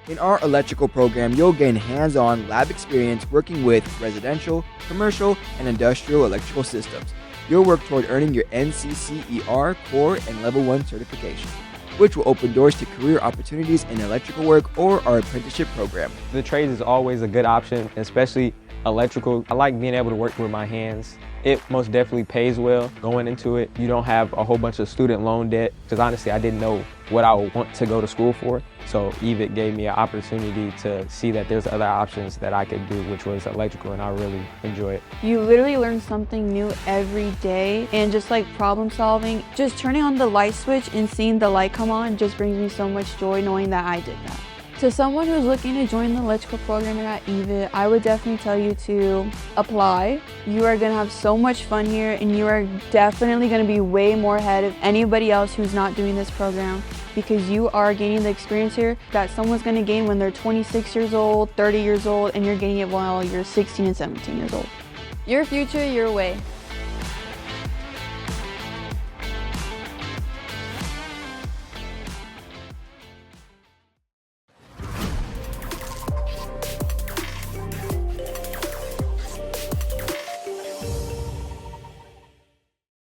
In our electrical program, you'll gain hands-on lab experience working with residential, commercial, and industrial electrical systems. You'll work toward earning your NCCER Core and Level 1 certification, which will open doors to career opportunities in electrical work or our apprenticeship program. The trades is always a good option, especially electrical. I like being able to work with my hands. It most definitely pays well going into it. You don't have a whole bunch of student loan debt, because honestly I didn't know what I would want to go to school for. So EVIT gave me an opportunity to see that there's other options that I could do, which was electrical, and I really enjoy it. You literally learn something new every day, and just like problem solving, just turning on the light switch and seeing the light come on just brings me so much joy knowing that I did that. To someone who's looking to join the electrical program at EVIT, I would definitely tell you to apply. You are going to have so much fun here, and you are definitely going to be way more ahead of anybody else who's not doing this program, because you are gaining the experience here that someone's going to gain when they're 26 years old, 30 years old, and you're getting it while you're 16 and 17 years old. Your future, your way.